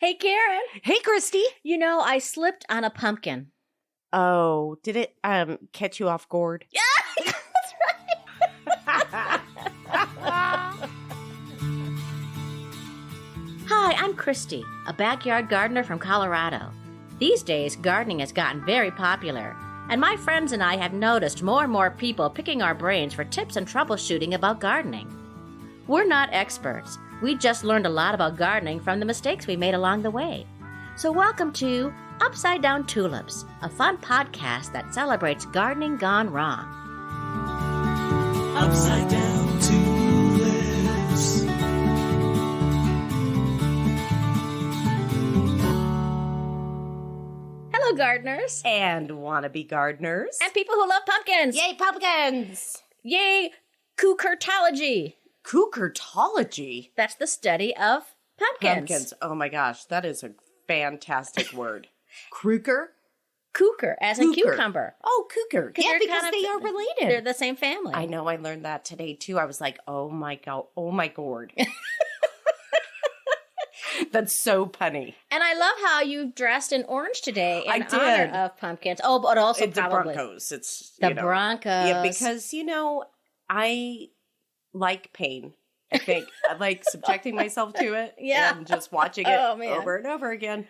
Hey, Karen. Hey, Christy. You know, I slipped on a pumpkin. Oh, did it catch you off Gourd? Yeah, that's right. Hi, I'm Christy, a backyard gardener from Colorado. These days, gardening has gotten very popular, and my friends and I have noticed more and more people picking our brains for tips and troubleshooting about gardening. We're not experts. We just learned a lot about gardening from the mistakes we made along the way. So welcome to Upside Down Tulips, a fun podcast that celebrates gardening gone wrong. Upside Down Tulips. Hello, gardeners. And wannabe gardeners. And people who love pumpkins. Yay, pumpkins! Yay, cucurtology. Cucurtology? That's the study of pumpkins. Oh my gosh, that is a fantastic word. Kruger? Cucur, as in Cucur. cucumber. Oh, Cucur. Yeah, they're because kind of- they are related. They're the same family. I know, I learned that today too. I was like, oh my god, oh my gourd. That's so punny. And I love how you dressed in orange today in I did. honor of pumpkins. Oh, but also It's the probably Broncos. It's the you know. Broncos. Yeah, because I like pain. I think I like subjecting myself to it. Yeah. And just watching it Oh, man. over and over again.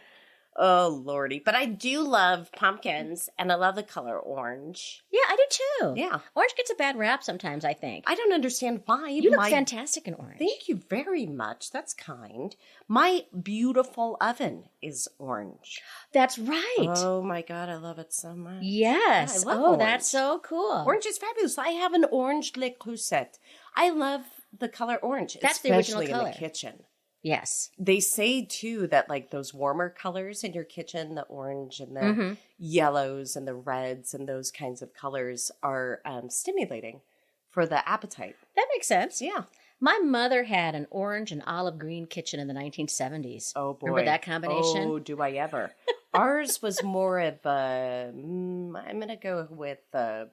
Oh, Lordy. But I do love pumpkins, and I love the color orange. Yeah, I do too. Yeah. Orange gets a bad rap sometimes, I think. I don't understand why. You look fantastic in orange. Thank you very much. That's kind. My beautiful oven is orange. That's right. Oh, my God. I love it so much. Yes. Yeah, I love oh, orange. that's so cool. Orange is fabulous. I have an orange Le Creuset. I love the color orange. That's the original especially color. in the kitchen. Yes. They say, too, that like those warmer colors in your kitchen, the orange and the yellows and the reds and those kinds of colors are stimulating for the appetite. That makes sense. Yeah. My mother had an orange and olive green kitchen in the 1970s. Oh, boy. Remember that combination? Oh, do I ever. Ours was more of a, I'm going to go with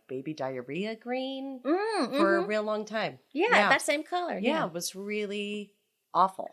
baby diarrhea green for a real long time. Yeah, that same color. Yeah, it was really awful.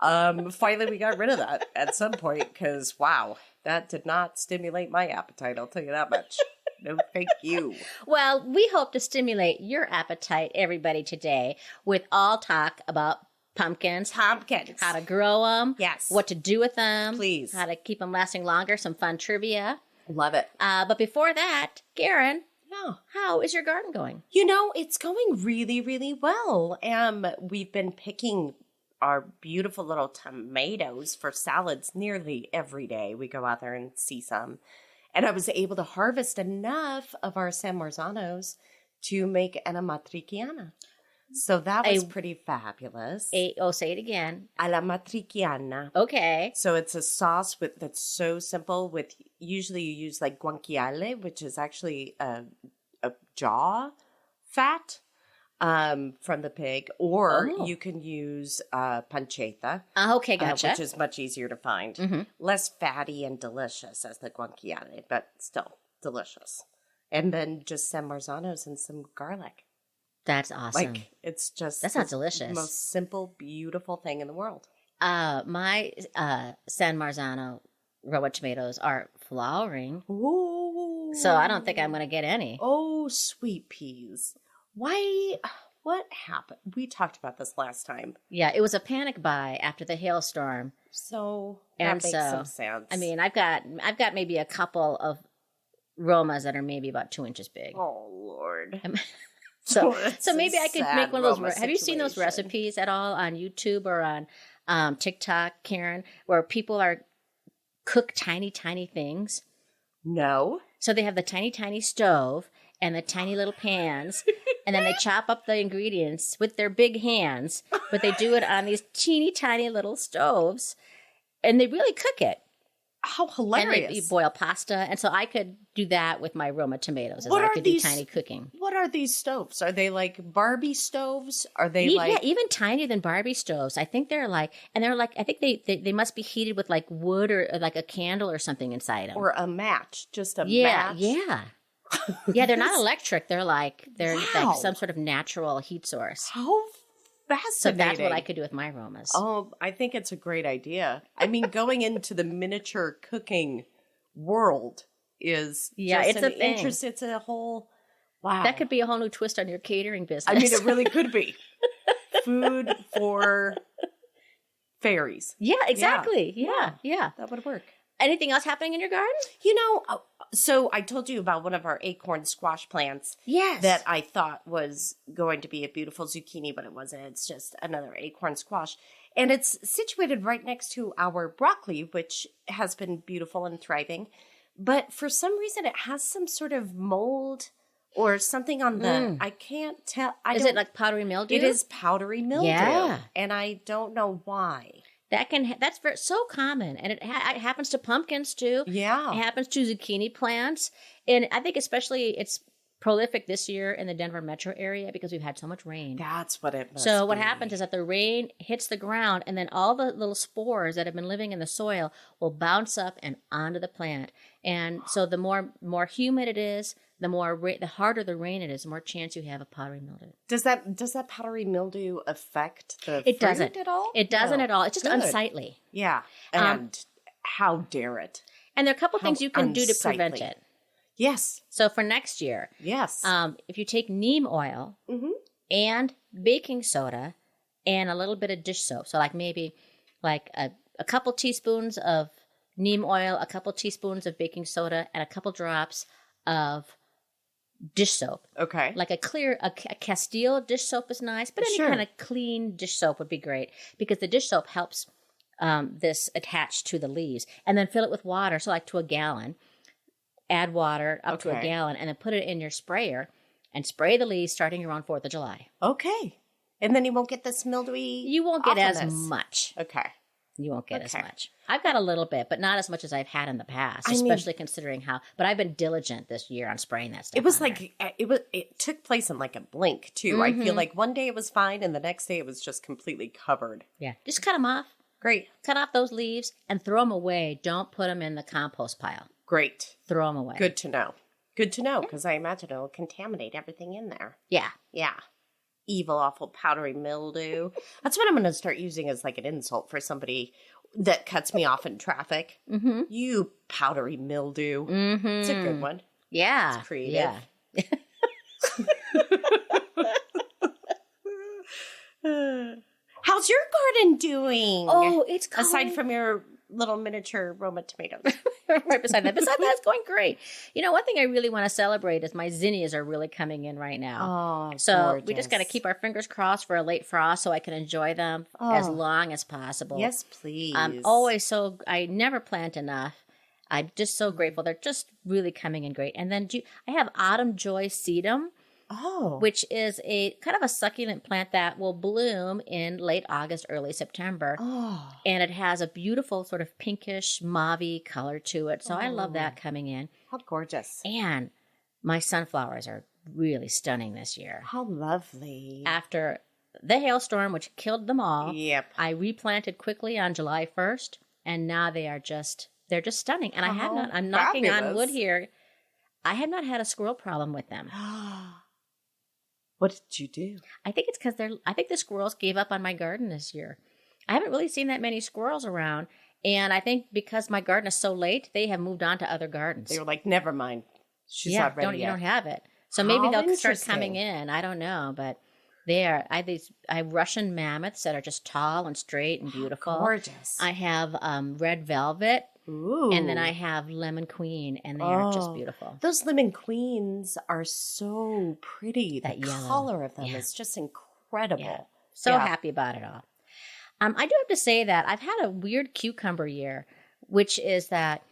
Finally, we got rid of that at some point because, wow, that did not stimulate my appetite. I'll tell you that much. No, thank you. Well, we hope to stimulate your appetite, everybody, today with all talk about pumpkins. Pumpkins. How to grow them. Yes. What to do with them. Please. How to keep them lasting longer. Some fun trivia. Love it. But before that, Karen, Yeah. how is your garden going? You know, it's going really, really well. We've been picking our beautiful little tomatoes for salads nearly every day. We go out there and see some. And I was able to harvest enough of our San Marzanos to make an amatriciana. So that was pretty fabulous. Say it again. A la matriciana. Okay. So it's a sauce that's so simple. With usually you use like guanciale, which is actually a jaw fat from the pig, or you can use pancetta. Okay, gotcha. Which is much easier to find. Less fatty and delicious as the guanciale, but still delicious. And then just San Marzanos and some garlic. That's awesome. Like, it's just that sounds the delicious. most simple, beautiful thing in the world. My San Marzano Roma tomatoes are flowering, Ooh. so I don't think I'm going to get any. Oh, sweet peas. Why? What happened? We talked about this last time. Yeah, it was a panic buy after the hailstorm. So And that makes so, some sense. I mean, I've got maybe a couple of Romas that are maybe about 2 inches big. oh Lord. So It's maybe a I could sad make one of those. Roma Have you seen those situation. recipes at all on YouTube or on TikTok, Karen, where people are cook tiny, tiny things? No. So they have the tiny, tiny stove and the tiny little pans, and then they chop up the ingredients with their big hands, but they do it on these teeny, tiny little stoves, and they really cook it. How And hilarious. you boil pasta, and so I could do that with my Roma tomatoes. As What I are could these- do tiny cooking. What are these stoves? Are they like Barbie stoves? Are they Yeah, like even tinier than Barbie stoves. I think they're like, I think they must be heated with like wood or like a candle or something inside them. or a match? Just a yeah, match? yeah. Yeah, they're not electric. They're Wow. like some sort of natural heat source. How fascinating. So that's what I could do with my romas. Oh, I think it's a great idea. I mean, going into the miniature cooking world is just it's a thing. interest. It's a whole, wow. That could be a whole new twist on your catering business. I mean, it really could be. Food for fairies. Yeah, exactly. Yeah. That would work. Anything else happening in your garden? So I told you about one of our acorn squash plants. Yes. That I thought was going to be a beautiful zucchini, but it wasn't. It's just another acorn squash. And it's situated right next to our broccoli, which has been beautiful and thriving. But for some reason, it has some sort of mold or something on the, I can't tell. Is it like powdery mildew? It is powdery mildew. Yeah. And I don't know why. That's so common, and it happens to pumpkins too. Yeah. It happens to zucchini plants, and I think especially it's prolific this year in the Denver metro area because we've had so much rain. That's what it must So what be. happens is that the rain hits the ground, and then all the little spores that have been living in the soil will bounce up and onto the plant. And so the more humid it is, the harder the rain it is, the more chance you have of powdery mildew. Does that powdery mildew affect the It fruit doesn't at all? It doesn't No. at all. It's just Good. unsightly. Yeah. And how dare it? And there are a couple things you can do to prevent unsightly. it. Yes. So for next year, Yes. if you take neem oil and baking soda and a little bit of dish soap, so like maybe like a couple teaspoons of neem oil, a couple teaspoons of baking soda, and a couple drops of dish soap. Okay. Like a Castile dish soap is nice, but any Sure. kind of clean dish soap would be great because the dish soap helps this attach to the leaves. And then fill it with water, so like to a gallon. Add water up to a Okay. gallon, and then put it in your sprayer and spray the leaves starting around 4th of July. Okay. And then you won't get this mildewy. You won't get as awfulness. much. Okay. You won't get as Okay. much. I've got a little bit, but not as much as I've had in the past, I mean- especially considering how. But I've been diligent this year on spraying that stuff. It was on like it took place in like a blink too. I feel like one day it was fine, and the next day it was just completely covered. there. Yeah, just cut them off. Great. Cut off those leaves and throw them away. Don't put them in the compost pile. Great. Throw them away. Good to know. Good to know, because I imagine it'll contaminate everything in there. Yeah. Yeah. Evil, awful, powdery mildew. That's what I'm going to start using as like an insult for somebody that cuts me off in traffic. Mm-hmm. You powdery mildew. Mm-hmm. It's a good one. Yeah. It's creative. Yeah. How's your garden doing? Oh, it's going... Aside from your little miniature Roma tomatoes. right beside that. Besides that, it's going great. You know, one thing I really want to celebrate is my zinnias are really coming in right now. Oh, so we just got to keep our fingers crossed for a late frost so I can enjoy them as long as possible. Yes, please. I'm always I never plant enough. I'm just so grateful. They're just really coming in great. And then I have Autumn Joy sedum, which is a kind of a succulent plant that will bloom in late August, early September. Oh. And it has a beautiful sort of pinkish, mauve color to it. So I love that coming in. How gorgeous. And my sunflowers are really stunning this year. How lovely. After the hailstorm, which killed them all, Yep. I replanted quickly on July 1st. And now they're just stunning. And I'm knocking on fabulous. wood here. I have not had a squirrel problem with them. What did you do? I think it's because I think the squirrels gave up on my garden this year. I haven't really seen that many squirrels around. And I think because my garden is so late, they have moved on to other gardens. They were like, never mind. She's not ready you yet. don't have it. So maybe How they'll start interesting. coming in. I don't know, but they are. I have Russian mammoths that are just tall and straight and beautiful. Gorgeous. I have red velvet, Ooh. and then I have lemon queen, and they are just beautiful. Those lemon queens are so pretty. That the yellow. color of them is just incredible. Yeah. So Yeah. happy about it all. I do have to say that I've had a weird cucumber year, which is that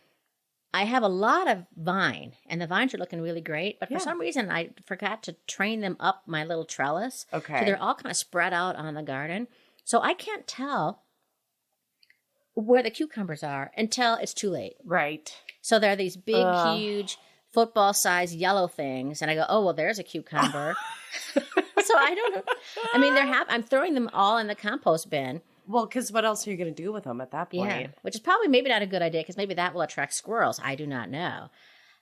I have a lot of vine, and the vines are looking really great. But for some reason, I forgot to train them up my little trellis. Okay. So they're all kind of spread out on the garden. So I can't tell where the cucumbers are until it's too late. Right. So there are these big, huge, football-sized yellow things, and I go, oh, well, there's a cucumber. So I don't know. I mean, I'm throwing them all in the compost bin. Well, because what else are you going to do with them at that point? Yeah, which is probably maybe not a good idea because maybe that will attract squirrels. I do not know.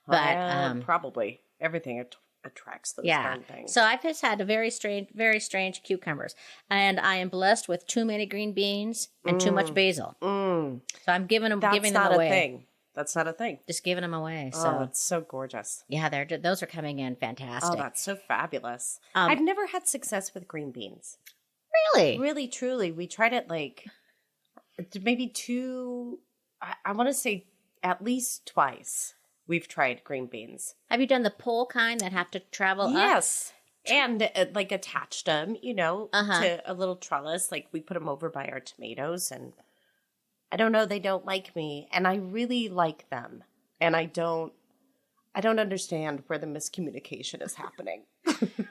But Probably everything attracts those Yeah. darn things. So I've just had a very strange cucumbers. And I am blessed with too many green beans and too much basil. So I'm giving them That's not away. a thing. That's not a thing. Just giving them away. Oh, So it's so gorgeous. yeah, those are coming in fantastic. Oh, that's so fabulous. I've never had success with green beans. Really? Really, truly. We tried it like maybe I want to say at least twice we've tried green beans. Have you done the pole kind that have to travel up? Yes. And like attached them, Uh-huh. to a little trellis. Like we put them over by our tomatoes, and I don't know, they don't like me, and I really like them. And I don't understand where the miscommunication is happening.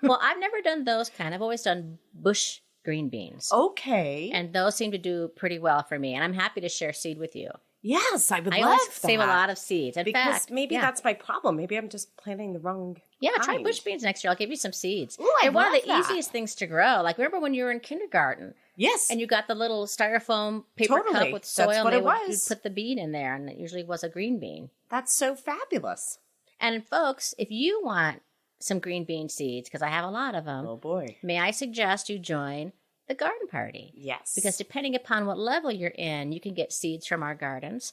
Well, I've never done those kind. I've always done bush green beans. Okay. And those seem to do pretty well for me. And I'm happy to share seed with you. Yes, I would I love always that. save a lot of seeds. In because fact, maybe yeah. that's my problem. Maybe I'm just planting the wrong Try kind. bush beans next year. I'll give you some seeds. Ooh, They're one of love the that. easiest things to grow. Like, remember when you were in kindergarten Yes. and you got the little styrofoam paper cup Totally. with soil? That's what and it you'd was. put the bean in there, and it usually was a green bean. That's so fabulous. And folks, if you want some green bean seeds, because I have a lot of them, Oh, boy. may I suggest you join the garden party? Yes. Because depending upon what level you're in, you can get seeds from our gardens.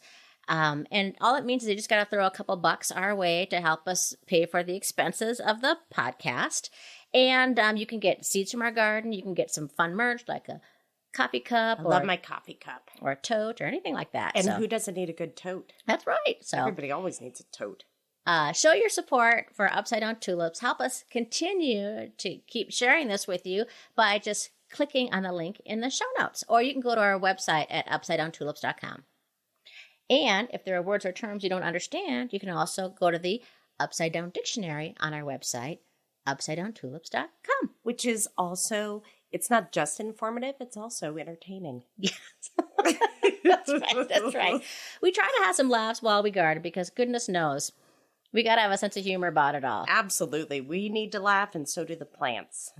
And all it means is you just got to throw a couple bucks our way to help us pay for the expenses of the podcast. And you can get seeds from our garden. You can get some fun merch like a coffee cup I or, love my coffee cup. or a tote or anything like that. And So who doesn't need a good tote? that's right. So Everybody always needs a tote. show your support for Upside Down Tulips. Help us continue to keep sharing this with you by just clicking on the link in the show notes. Or you can go to our website at upsidedowntulips.com. And if there are words or terms you don't understand, you can also go to the Upside Down Dictionary on our website, upsidedowntulips.com. Which is also, it's not just informative, it's also entertaining. Yes. That's right. That's right. We try to have some laughs while we garden because goodness knows we got to have a sense of humor about it all. Absolutely. We need to laugh, and so do the plants.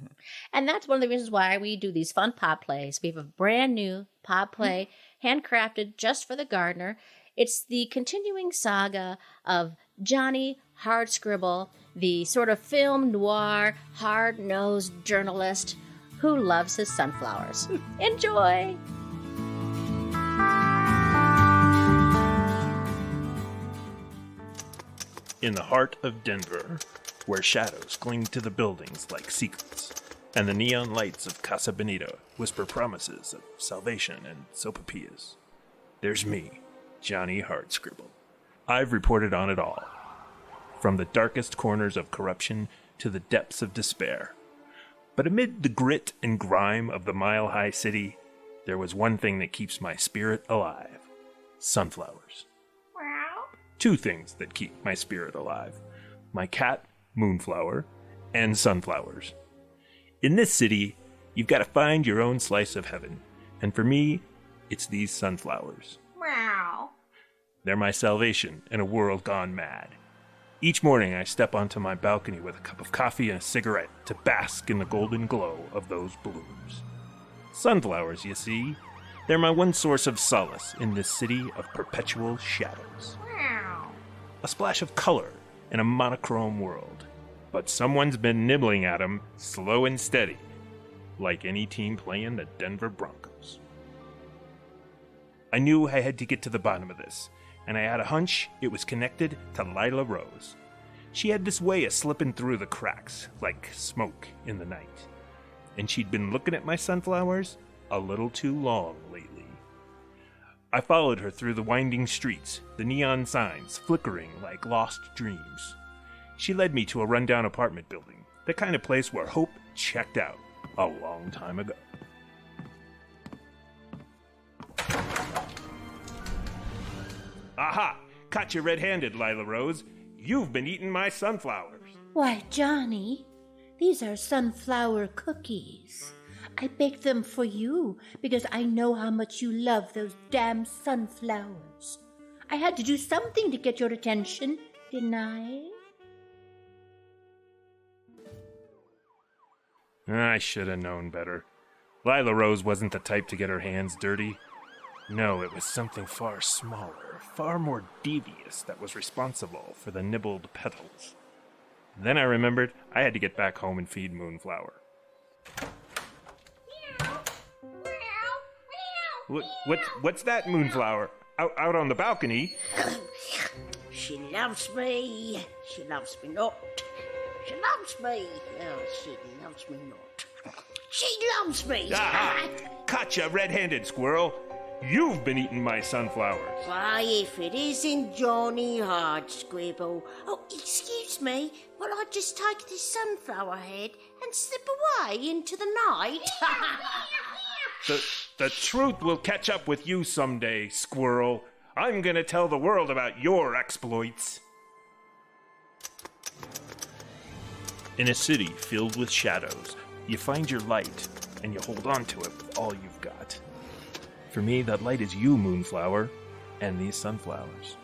And that's one of the reasons why we do these fun pod plays. We have a brand new pod play, handcrafted just for the gardener. It's the continuing saga of Johnny Hardscribble, the sort of film noir, hard-nosed journalist who loves his sunflowers. Enjoy! In the heart of Denver, where shadows cling to the buildings like secrets, and the neon lights of Casa Bonita whisper promises of salvation and sopapillas, there's me, Johnny Hardscribble. I've reported on it all, from the darkest corners of corruption to the depths of despair. But amid the grit and grime of the mile-high city, there was one thing that keeps my spirit alive: sunflowers. Two things that keep my spirit alive: my cat, Moonflower, and sunflowers. In this city, you've got to find your own slice of heaven, and for me, it's these sunflowers. They're my salvation in a world gone mad. Each morning I step onto my balcony with a cup of coffee and a cigarette to bask in the golden glow of those blooms. Sunflowers, you see, they're my one source of solace in this city of perpetual shadows. A splash of color in a monochrome world, but someone's been nibbling at 'em slow and steady, like any team playing the Denver Broncos. I knew I had to get to the bottom of this, and I had a hunch it was connected to Lila Rose. She had this way of slipping through the cracks, like smoke in the night. And she'd been looking at my sunflowers a little too long lately. I followed her through the winding streets, the neon signs flickering like lost dreams. She led me to a rundown apartment building, the kind of place where hope checked out a long time ago. Aha! Caught you red-handed, Lila Rose. You've been eating my sunflowers. Why, Johnny, these are sunflower cookies. I baked them for you because I know how much you love those damn sunflowers. I had to do something to get your attention, didn't I? I should have known better. Lila Rose wasn't the type to get her hands dirty. No, it was something far smaller, far more devious that was responsible for the nibbled petals. Then I remembered I had to get back home and feed Moonflower. What's that, Moonflower? Out on the balcony? She loves me. She loves me not. She loves me. Oh, she loves me not. She loves me. Aha! Caught ya red-handed, squirrel. You've been eating my sunflowers. Why, if it isn't Johnny Hardscribble. Oh, excuse me. Well, I just take this sunflower head and slip away into the night. The truth will catch up with you someday, squirrel. I'm gonna tell the world about your exploits. In a city filled with shadows, you find your light, and you hold on to it with all you've got. For me, that light is you, Moonflower, and these sunflowers.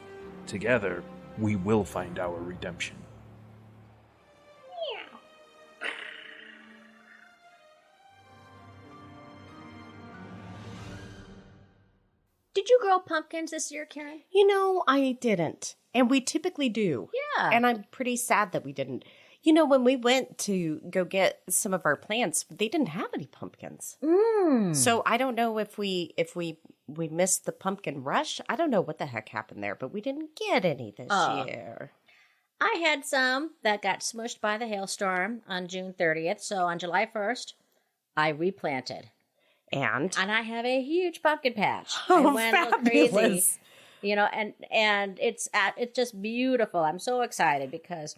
Together, we will find our redemption. Did you grow pumpkins this year, Karen? You know, I didn't. And we typically do. Yeah. And I'm pretty sad that we didn't. You know, when we went to go get some of our plants, they didn't have any pumpkins. So I don't know if we missed the pumpkin rush. I don't know what the heck happened there, but we didn't get any this year. I had some that got smushed by the hailstorm on June 30th. So on July 1st, I replanted. And I have a huge pumpkin patch. Oh, I went a little crazy. fabulous. You know, and it's just beautiful. I'm so excited because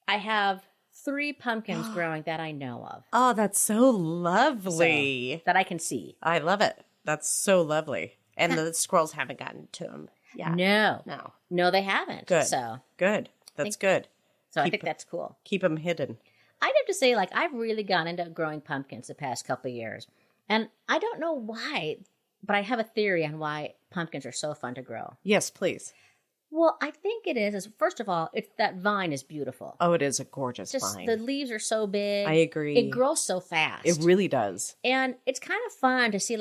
I have 3 pumpkins growing that I know of. Oh, that's so lovely. That I can see. I love it. That's so lovely. And the squirrels haven't gotten to them. Yeah. No, they haven't. Good. So Good. That's good. I think that's cool. Keep them hidden. I'd have to say, I've really gone into growing pumpkins the past couple of years. And I don't know why, but I have a theory on why pumpkins are so fun to grow. Yes, please. Well, I think it is first of all, it's that vine is beautiful. Oh, it is a gorgeous Just vine. the leaves are so big. I agree. It grows so fast. It really does. And it's kind of fun to see,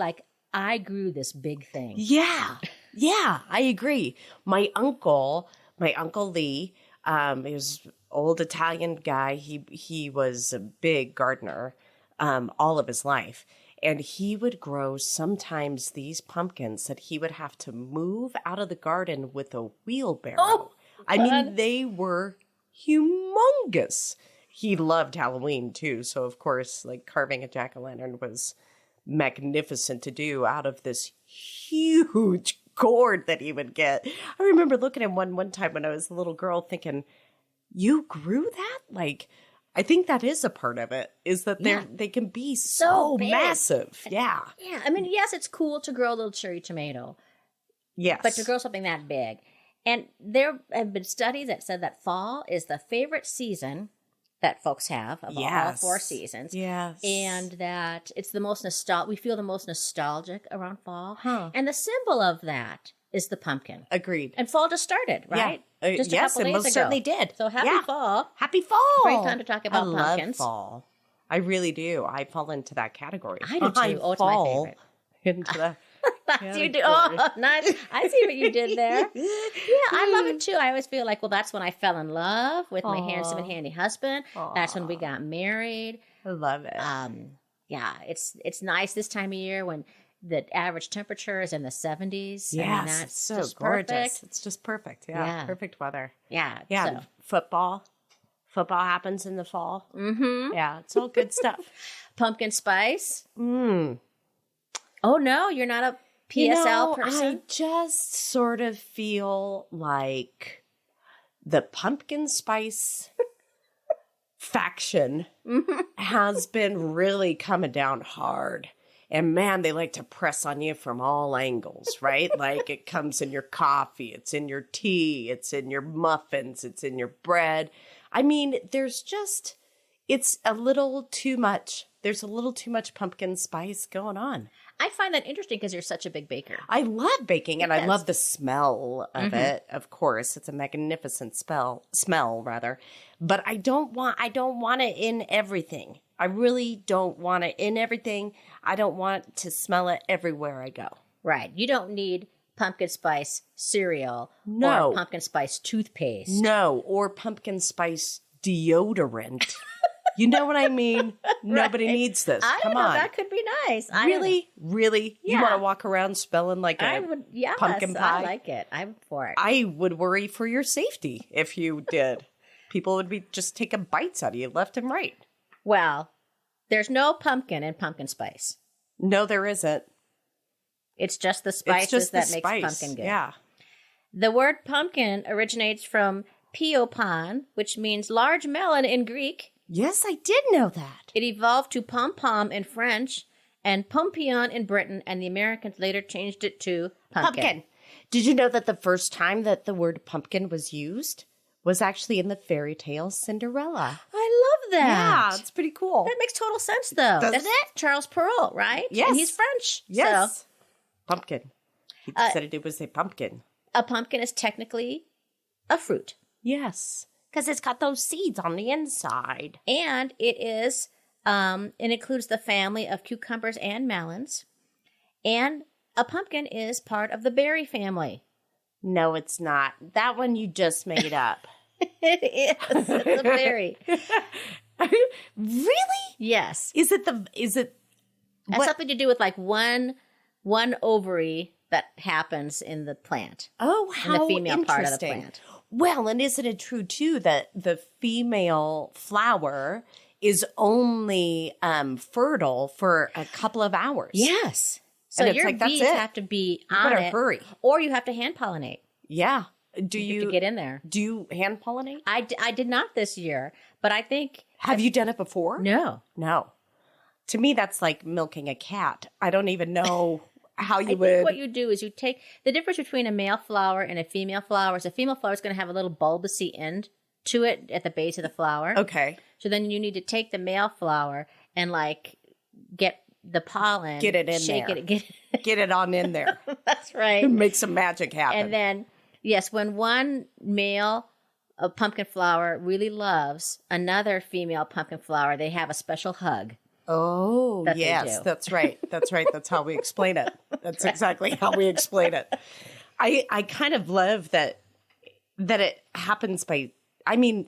I grew this big thing. Yeah. Yeah, I agree. My uncle Lee, he was an old Italian guy. He was a big gardener all of his life. And he would grow sometimes these pumpkins that he would have to move out of the garden with a wheelbarrow. Oh, I mean, they were humongous. He loved Halloween too. So, of course, carving a jack-o'-lantern was magnificent to do out of this huge gourd that he would get. I remember looking at one time when I was a little girl thinking, you grew that? I think that is a part of it, is that they can be so big. massive. Yeah. Yeah. I mean, yes, it's cool to grow a little cherry tomato, Yes. but to grow something that big. And there have been studies that said that fall is the favorite season that folks have of all 4 seasons. Yes. And that it's the most we feel the most nostalgic around fall. Huh. And the symbol of that is the pumpkin. Agreed. And fall just started, right? Yeah. Just a yes, couple it days most ago. certainly did. So happy fall. Happy fall. Great time to talk about I pumpkins. love fall. I really do. I fall into that category. I do too. Oh, it's my fall favorite. into the You do. Oh, nice. I see what you did there. Yeah, I love it too. I always feel that's when I fell in love with my handsome and handy husband. That's when we got married. I love it. Yeah, it's nice this time of year when the average temperature is in the 70s. Yes, I mean, that's it's so just gorgeous. perfect. It's just perfect. Yeah, Yeah. perfect weather. Yeah, Yeah, so- football happens in the fall. Mm-hmm. Yeah, it's all good stuff. Pumpkin spice. Mm. Oh no, you're not a PSL person. I just sort of feel like the pumpkin spice faction has been really coming down hard. And man, they like to press on you from all angles, right? It comes in your coffee, it's in your tea, it's in your muffins, it's in your bread. I mean, it's a little too much. There's a little too much pumpkin spice going on. I find that interesting because you're such a big baker. I love baking, and I Yes. love the smell of it. Of course, it's a magnificent smell rather. But I don't want it in everything. I really don't want it in everything. I don't want to smell it everywhere I go. Right. You don't need pumpkin spice cereal No. or pumpkin spice toothpaste. No, or pumpkin spice deodorant. You know what I mean? Nobody needs this. I Come don't know. on. That could be nice. Really? Really? You Yeah. want to walk around smelling like I a would. Yes, pumpkin pie? I like it. I'm for it. I would worry for your safety if you did. People would be just taking bites out of you left and right. Well, there's no pumpkin in pumpkin spice. No, there isn't. It's just the It's spices just the that makes spice. pumpkin good. Yeah. The word pumpkin originates from piopon, which means large melon in Greek. Yes, I did know that. It evolved to pom-pom in French and pompion in Britain, and the Americans later changed it to pumpkin. Did you know that the first time that the word pumpkin was used was actually in the fairy tale Cinderella? I love that. Yeah, it's pretty cool. That makes total sense, though. Doesn't That's it? Charles Perrault, right? Yes. And he's French. Yes. So Pumpkin. He said it was a pumpkin. a pumpkin is technically a fruit. Yes. Because it's got those seeds on the inside. And it is, it includes the family of cucumbers and melons. And a pumpkin is part of the berry family. No, it's not. That one you just made up. It is. It's a berry. Really? Yes. Is it Has what- something to do with like one ovary that happens in the plant. Oh, In how the female part of the interesting. plant. Well, and isn't it true too that the female flower is only fertile for a couple of hours? Yes. So And it's your like, that's bees it. have to be You on better it, hurry. or you have to hand pollinate. Yeah. Do You have you to get in there. do you hand pollinate? I did not this year, but I think Have you done it before? no. No. To me, that's like milking a cat. I don't even know how you I would. think what you do is you take the difference between a male flower and a female flower is a female flower is going to have a little bulbousy end to it at the base of the flower. Okay. So then you need to take the male flower and like get the pollen, Get it in shake there. it, get Get it on in there. that's right. Make some magic happen. And then yes, when one male pumpkin flower really loves another female pumpkin flower, they have a special hug. Oh, that they yes, do. that's right. That's right. That's how we explain it. That's exactly how we explain it. I kind of love that it happens by. I mean,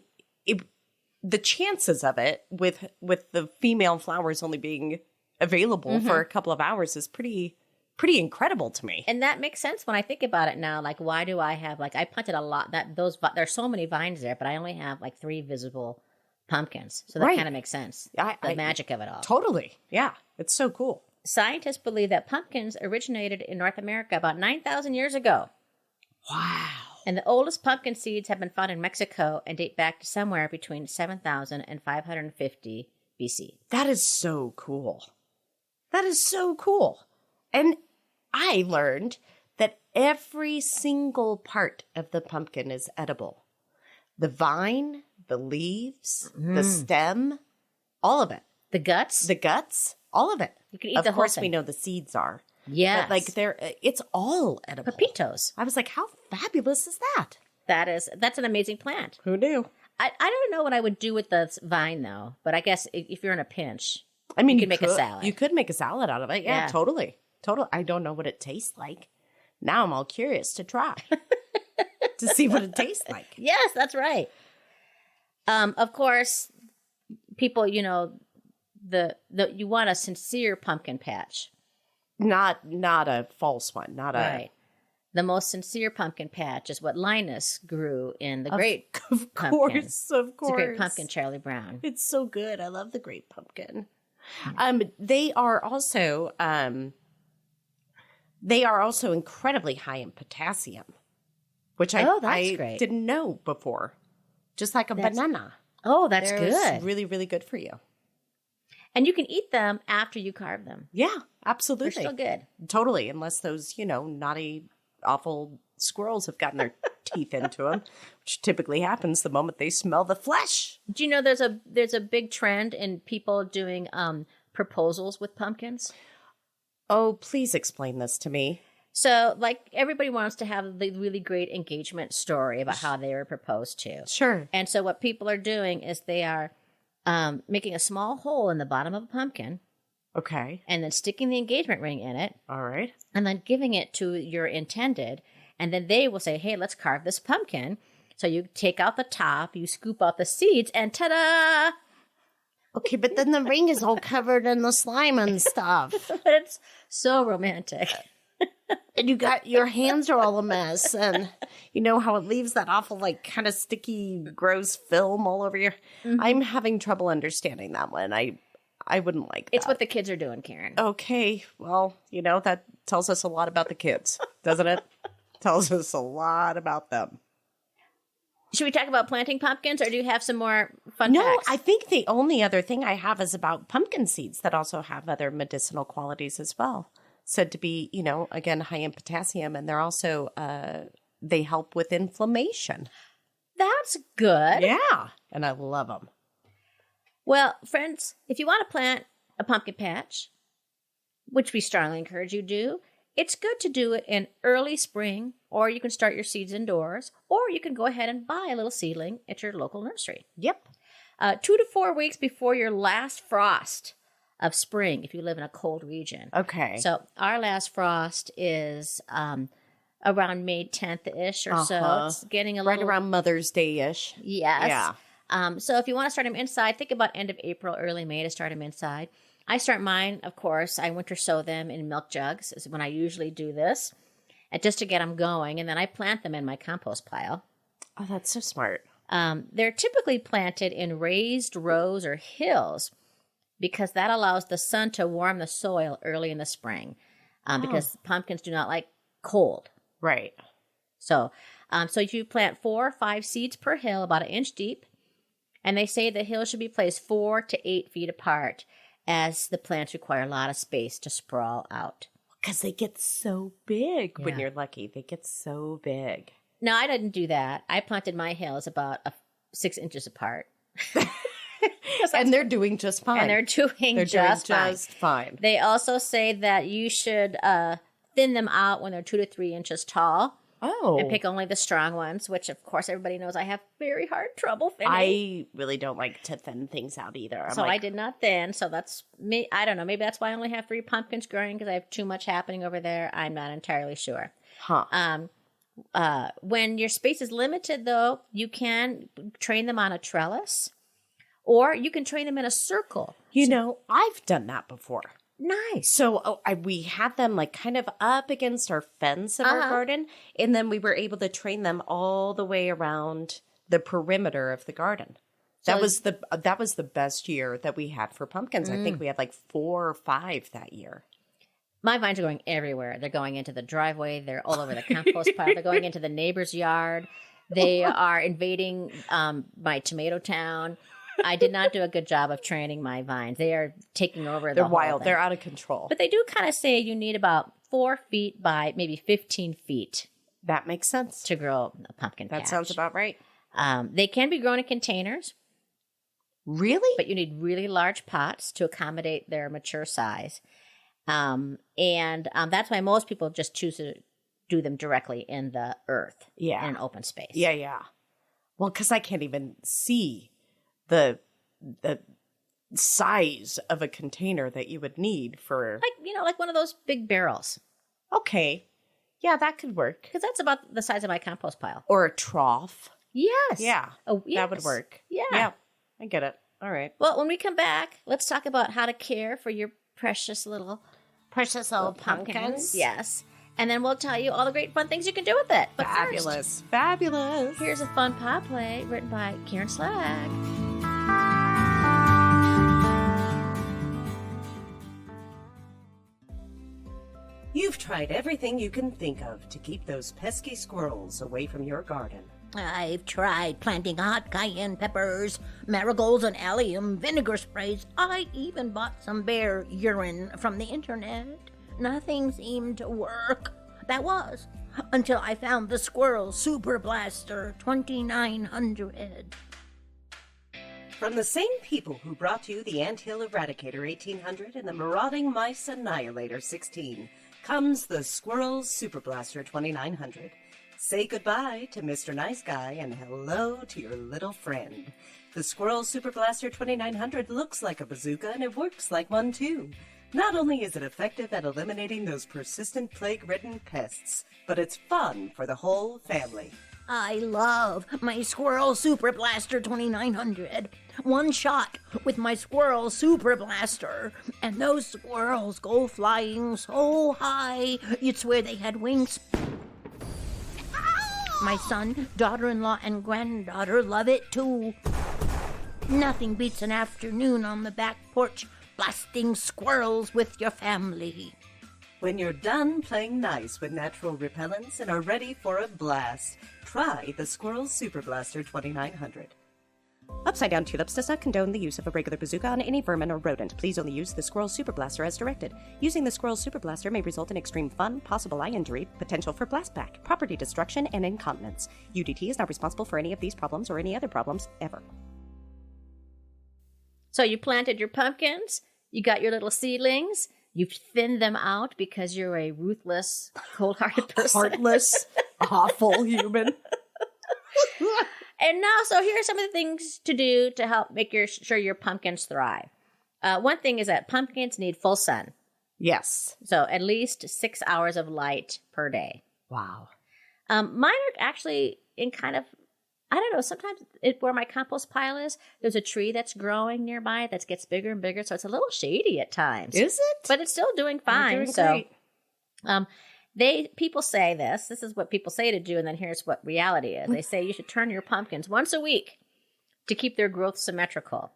the chances of it with the female flowers only being available for a couple of hours is pretty incredible to me. And that makes sense when I think about it now. Like, why do I have I planted a lot there's so many vines there, but I only have like 3 visible pumpkins. So that Right. kind of makes sense. I- The magic of it all. Totally, yeah, it's so cool. Scientists believe that pumpkins originated in North America about 9,000 years ago. Wow. And the oldest pumpkin seeds have been found in Mexico and date back to somewhere between 7,000 and 550 BC. That is so cool. That is so cool. And I learned that every single part of the pumpkin is edible. The vine, the leaves, the stem, all of it. The guts? The guts, all of it. You can eat of the whole course, we thing. know the seeds are. Yes. But like it's all edible. Pepitos. I was like, how fabulous is that? That's an amazing plant. Who knew? I don't know what I would do with the vine, though. But I guess if you're in a pinch, I mean, you could make a salad. You could make a salad out of it. Yeah, Yeah. totally. Totally. I don't know what it tastes like. Now I'm all curious to try to see what it tastes like. Yes, that's right. Of course, people, the you want a sincere pumpkin patch, Not a false one. Not a. right? The most sincere pumpkin patch is what Linus grew in the great Of pumpkin. course, of It's course. a great pumpkin, Charlie Brown. It's so good. I love the great pumpkin. They are also incredibly high in potassium, which Oh, that's I great. didn't know before. Just like a banana. Oh, that's They're good. really, really good for you. And you can eat them after you carve them. Yeah, They're absolutely. still good. Totally, unless those, naughty, awful squirrels have gotten their teeth into them, which typically happens the moment they smell the flesh. Do you know there's a big trend in people doing proposals with pumpkins? Oh, please explain this to me. So, like, everybody wants to have the really great engagement story about how they were proposed to. Sure. And so what people are doing is they are making a small hole in the bottom of a pumpkin Okay. and then sticking the engagement ring in it All right. and then giving it to your intended. And then they will say, hey, let's carve this pumpkin. So you take out the top, you scoop out the seeds, and ta-da! Okay, but then the ring is all covered in the slime and stuff. It's so romantic. And you got your hands are all a mess. And you know how it leaves that awful, like, kind of sticky, gross film all over your... I'm having trouble understanding that one. I wouldn't like that. It's what the kids are doing, Karen. Okay, well, you know, that tells us a lot about the kids, doesn't it? Tells us a lot about them. Should we talk about planting pumpkins, or do you have some more fun No, facts? I think the only other thing I have is about pumpkin seeds that also have other medicinal qualities as well. Said to be, you know, again, high in potassium, and they're also, they help with inflammation. That's good. Yeah, and I love them. Well, friends, if you want to plant a pumpkin patch, which we strongly encourage you to do, it's good to do it in early spring, or you can start your seeds indoors, or you can go ahead and buy a little seedling at your local nursery. Yep. 2 to 4 weeks before your last frost of spring, if you live in a cold region. Okay. So our last frost is around May 10th-ish or so. It's getting a right little... around Mother's Day-ish. Yes. Yeah. So if you want to start them inside, think about end of April, early May to start them inside. I start mine, of course. I winter sow them in milk jugs is when I usually do this, and just to get them going. And then I plant them in my compost pile. Oh, that's so smart. They're typically planted in raised rows or hills because that allows the sun to warm the soil early in the spring because pumpkins do not like cold. Right. So if you plant 4 or 5 seeds per hill, about 1 inch deep, and they say the hills should be placed 4 to 8 feet apart, as the plants require a lot of space to sprawl out. Because they get so big when you're lucky. They get so big. No, I didn't do that. I planted my hills about 6 inches apart. And they're doing just fine. And they're doing just fine. They also say that you should thin them out when they're 2 to 3 inches tall. Oh. And pick only the strong ones, which, of course, everybody knows I have very hard trouble thinning. I really don't like to thin things out either. I did not thin, so that's me. I don't know. Maybe that's why I only have 3 pumpkins growing, because I have too much happening over there. I'm not entirely sure. Huh. When your space is limited, though, you can train them on a trellis, or you can train them in a circle. You know, I've done that before. Nice. So we had them like kind of up against our fence of our garden, and then we were able to train them all the way around the perimeter of the garden. That was the best year that we had for pumpkins. I think we had like 4 or 5 that year. My vines are going everywhere. They're going into the driveway. They're all over the compost pile. They're going into the neighbor's yard. They are invading my tomato town. I did not do a good job of training my vines. They are taking over the whole wild. thing. They're out of control. But they do kind of say you need about 4 feet by maybe 15 feet That makes sense. to grow a pumpkin patch. That sounds about right. They can be grown in containers, Really? but you need really large pots to accommodate their mature size. And that's why most people just choose to do them directly in the earth in an open space. Yeah. Well, because I can't even see the size of a container that you would need for... Like one of those big barrels. Okay. Yeah, that could work. Because that's about the size of my compost pile. Or a trough. Yes. Yeah. Oh, yes. That would work. Yeah. Yeah. I get it. All right. Well, when we come back, let's talk about how to care for your precious little pumpkins. Yes. And then we'll tell you all the great fun things you can do with it. But Fabulous. first, Fabulous. here's a fun pop play written by Karen Slag. You've tried everything you can think of to keep those pesky squirrels away from your garden. I've tried planting hot cayenne peppers, marigolds, and allium vinegar sprays. I even bought some bear urine from the internet. Nothing seemed to work. That was until I found the Squirrel Super Blaster 2900. From the same people who brought you the Anthill Eradicator 1800 and the Marauding Mice Annihilator 16 comes the Squirrel Super Blaster 2900. Say goodbye to Mr. Nice Guy and hello to your little friend. The Squirrel Super Blaster 2900 looks like a bazooka and it works like one too. Not only is it effective at eliminating those persistent plague-ridden pests, but it's fun for the whole family. I love my Squirrel Super Blaster 2900. One shot with my Squirrel Super Blaster, and those squirrels go flying so high, you'd swear they had wings. My son, daughter-in-law, and granddaughter love it too. Nothing beats an afternoon on the back porch blasting squirrels with your family. When you're done playing nice with natural repellents and are ready for a blast, try the Squirrel Super Blaster 2900. Upside Down Tulips does not condone the use of a regular bazooka on any vermin or rodent. Please only use the Squirrel Super Blaster as directed. Using the Squirrel Super Blaster may result in extreme fun, possible eye injury, potential for blastback, property destruction, and incontinence. UDT is not responsible for any of these problems or any other problems ever. So you planted your pumpkins, you got your little seedlings, you've thinned them out because you're a ruthless, cold-hearted person. Heartless, awful human. And now, so here are some of the things to do to help make sure your pumpkins thrive. One thing is that pumpkins need full sun. Yes. So at least 6 hours of light per day. Wow. Mine are actually in kind of, I don't know, sometimes where my compost pile is, there's a tree that's growing nearby that gets bigger and bigger. So it's a little shady at times. Is it? But it's still doing fine. Doing great. People say this is what people say to do, and then here's what reality is. They say you should turn your pumpkins once a week to keep their growth symmetrical.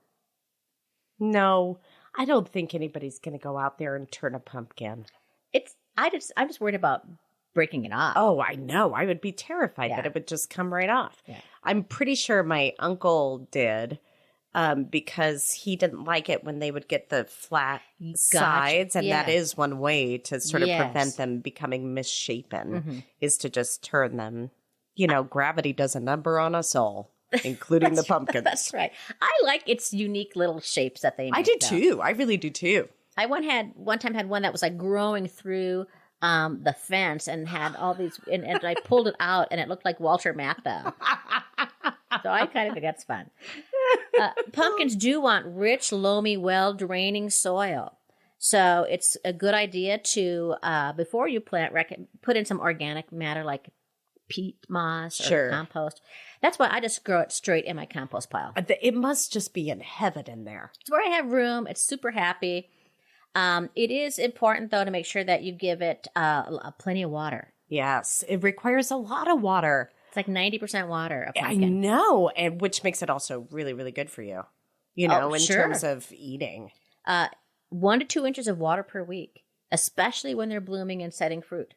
No, I don't think anybody's going to go out there and turn a pumpkin. I'm just worried about breaking it off. Oh, I know. I would be terrified that it would just come right off. Yeah. I'm pretty sure my uncle did. Because he didn't like it when they would get the flat sides, and that is one way to sort of prevent them becoming misshapen, is to just turn them. You know, gravity does a number on us all, including the pumpkins. That's right. I like its unique little shapes that they make. I do too. I really do too. I one time had one that was like growing through the fence and had all these, and I pulled it out and it looked like Walter Matthau. So I kind of think that's fun. Pumpkins do want rich, loamy, well-draining soil. So it's a good idea to, before you plant, put in some organic matter like peat moss or compost. That's why I just grow it straight in my compost pile. It must just be in heaven in there. It's where I have room. It's super happy. It is important, though, to make sure that you give it plenty of water. Yes, it requires a lot of water. It's like 90% water. I know, and which makes it also really, really good for you. You know, in terms of eating. 1 to 2 inches of water per week, especially when they're blooming and setting fruit.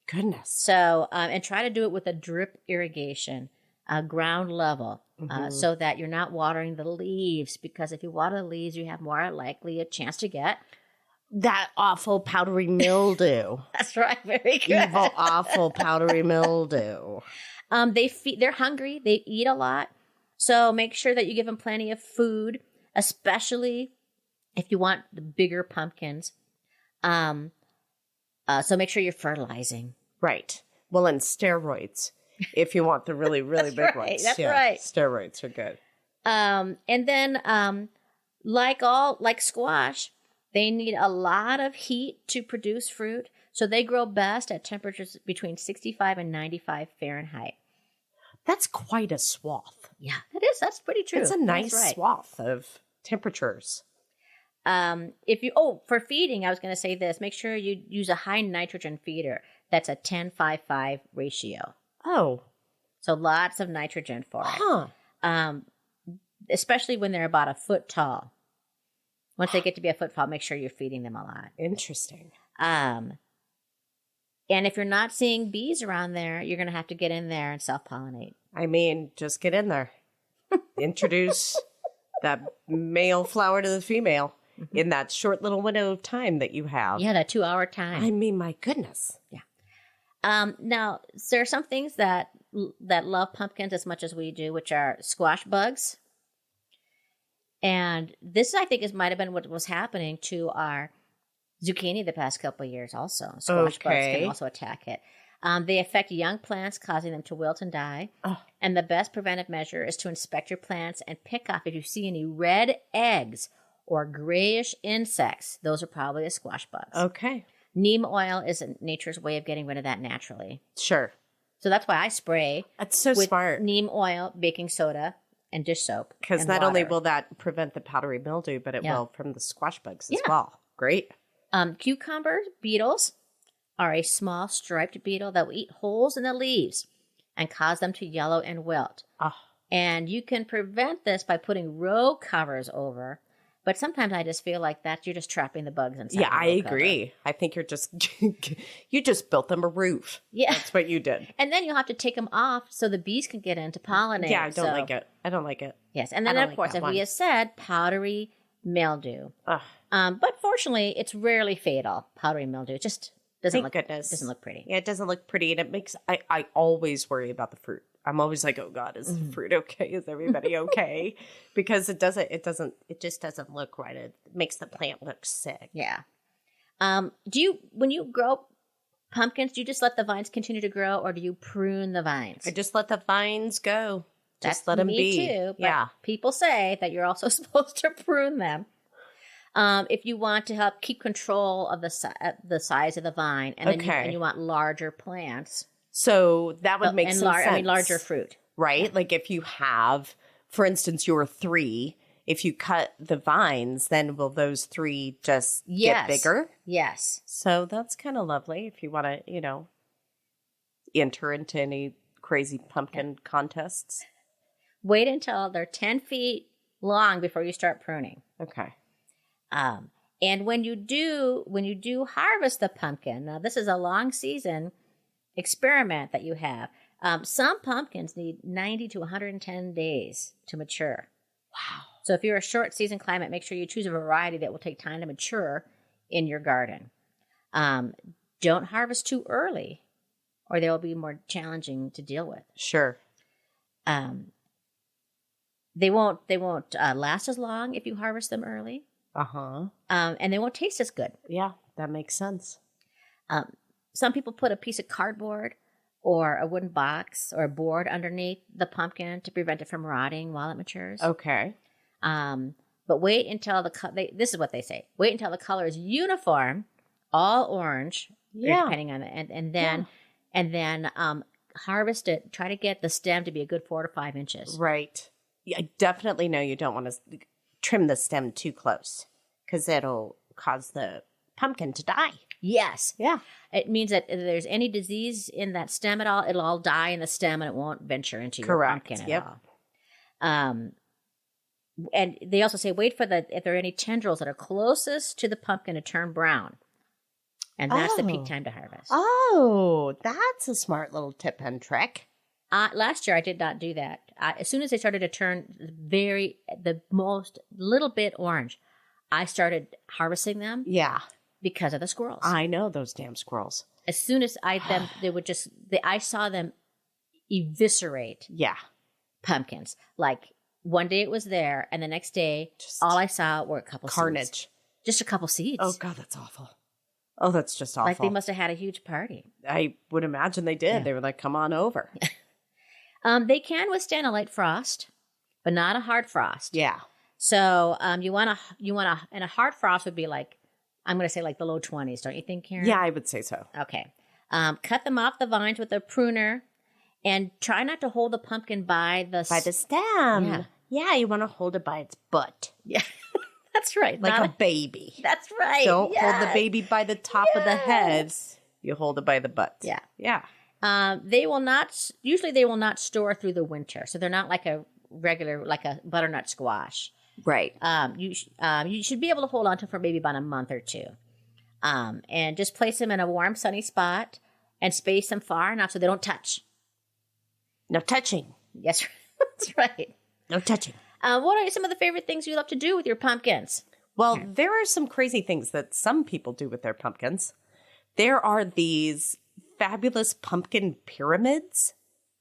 Goodness. So, and try to do it with a drip irrigation, ground level, so that you're not watering the leaves. Because if you water the leaves, you have more likely a chance to get that awful powdery mildew. That's right. Very good. Evil, awful powdery mildew. They're hungry. They eat a lot. So make sure that you give them plenty of food, especially if you want the bigger pumpkins. So make sure you're fertilizing. Right. Well, and steroids if you want the really, really big ones. That's right. Steroids are good. And then like squash, they need a lot of heat to produce fruit. So they grow best at temperatures between 65 and 95 Fahrenheit. That's quite a swath. Yeah, that is. That's pretty true. It's a nice swath of temperatures. For feeding, I was going to say this. Make sure you use a high nitrogen feeder. That's a 10-5-5 ratio. Oh. So lots of nitrogen for it. Especially when they're about a foot tall. Once they get to be a foot tall, make sure you're feeding them a lot. Interesting. And if you're not seeing bees around there, you're going to have to get in there and self-pollinate. I mean, just get in there. Introduce that male flower to the female in that short little window of time that you have. Yeah, that 2-hour time. I mean, my goodness. Yeah. Now, there are some things that love pumpkins as much as we do, which are squash bugs. And this, I think, might have been what was happening to our zucchini the past couple of years also. Squash bugs can also attack it. They affect young plants, causing them to wilt and die. Oh. And the best preventive measure is to inspect your plants and pick up if you see any red eggs or grayish insects. Those are probably the squash bugs. Okay. Neem oil is nature's way of getting rid of that naturally. Sure. So that's why I spray That's so with smart. neem oil, baking soda, and dish soap. Because and not only water. will that prevent the powdery mildew, but it Yeah. will from the squash bugs as Yeah. well. Great. Cucumber beetles are a small striped beetle that will eat holes in the leaves and cause them to yellow and wilt. Oh, And you can prevent this by putting row covers over. But sometimes I just feel like that you're just trapping the bugs inside. yeah, the I row cover. agree. I think you're just, you just built them a roof. Yeah. That's what you did. And then you'll have to take them off so the bees can get in to pollinate. Yeah, I don't So- like it. I don't like it. Yes. And I then, don't of like course, that as one. we have said, powdery mildew. Ugh. But fortunately, it's rarely fatal, powdery mildew. It just doesn't Thank look goodness. doesn't look pretty. Yeah, it doesn't look pretty, and it makes, I always worry about the fruit. I'm always like, oh God, is the fruit okay? Is everybody okay? Because it just doesn't look right. It makes the plant look sick. Yeah. When you grow pumpkins, do you just let the vines continue to grow, or do you prune the vines? I just let the vines go. Just That's let them me be. too. But Yeah. people say that you're also supposed to prune them. If you want to help keep control of the size of the vine, and then Okay. you want larger plants, So that would make and some sense. larger fruit. Right? Like if you have, for instance, your 3, if you cut the vines, then will those 3 just Yes. get bigger? Yes. So that's kind of lovely if you want to, enter into any crazy pumpkin contests. Wait until they're 10 feet long before you start pruning. Okay. And when you do harvest the pumpkin, now this is a long season experiment that you have. Some pumpkins need 90 to 110 days to mature. Wow. So if you're a short season climate, make sure you choose a variety that will take time to mature in your garden. Don't harvest too early, or they will be more challenging to deal with. Sure. They won't last as long if you harvest them early, Uh-huh. and they won't taste as good. Yeah, that makes sense. Some people put a piece of cardboard or a wooden box or a board underneath the pumpkin to prevent it from rotting while it matures. Okay. But wait until this is what they say. Wait until the color is uniform, all orange, Yeah. depending on it, and then harvest it. Try to get the stem to be a good 4 to 5 inches. Right. Yeah, I definitely know you don't want to trim the stem too close because it'll cause the pumpkin to die. Yes. Yeah. It means that if there's any disease in that stem at all, it'll all die in the stem and it won't venture into your Correct. pumpkin at Yep. all. And they also say wait if there are any tendrils that are closest to the pumpkin to turn brown. And that's the peak Oh. time to harvest. Oh, that's a smart little tip and trick. Last year I did not do that. As soon as they started to turn the most little bit orange, I started harvesting them Yeah. because of the squirrels. I know those damn squirrels. As soon as I saw them eviscerate Yeah. pumpkins. Like one day it was there, and the next day all I saw were a couple Carnage. seeds. Just a couple seeds. Oh, God, that's awful. Oh, that's just awful. Like they must have had a huge party. I would imagine they did. Yeah. They were like, come on over. They can withstand a light frost, but not a hard frost. Yeah. So you want to, and a hard frost would be like, I'm going to say like the low 20s, don't you think, Karen? Yeah, I would say so. Okay. Cut them off the vines with a pruner, and try not to hold the pumpkin by the stem. Yeah. Yeah, you want to hold it by its butt. Yeah, that's right. Like Not a baby. That's right. Don't hold the Yes. baby by the top of the head. You hold it by the butt. Yeah. Yeah. They will not store through the winter. So they're not like a regular, like a butternut squash. Right. You should be able to hold on to for maybe about a month or two. And just place them in a warm, sunny spot and space them far enough so they don't touch. No touching. Yes, that's right. No touching. What are some of the favorite things you love to do with your pumpkins? Well, there are some crazy things that some people do with their pumpkins. There are these fabulous pumpkin pyramids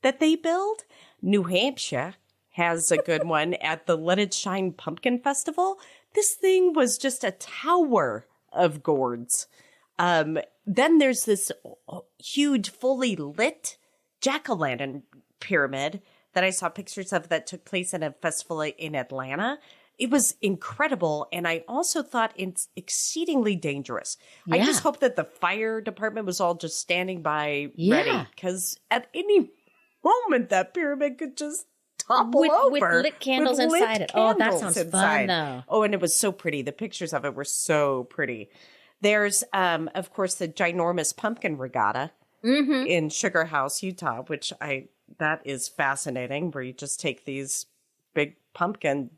that they build. New Hampshire has a good one at the Let It Shine Pumpkin Festival. This thing was just a tower of gourds. Then there's this huge, fully lit jack-o'-lantern pyramid that I saw pictures of that took place at a festival in Atlanta. it was incredible. And I also thought it's exceedingly dangerous. I Yeah. just hope that the fire department was all just standing by Yeah. ready, because at any moment that pyramid could just topple With over. lit candles with lit inside it. Oh, that candles sounds fun, inside. though. Oh, and it was so pretty. The pictures of it were so pretty. There's, of course, the ginormous pumpkin regatta in Sugar House, Utah, which that is fascinating, where you just take these big pumpkin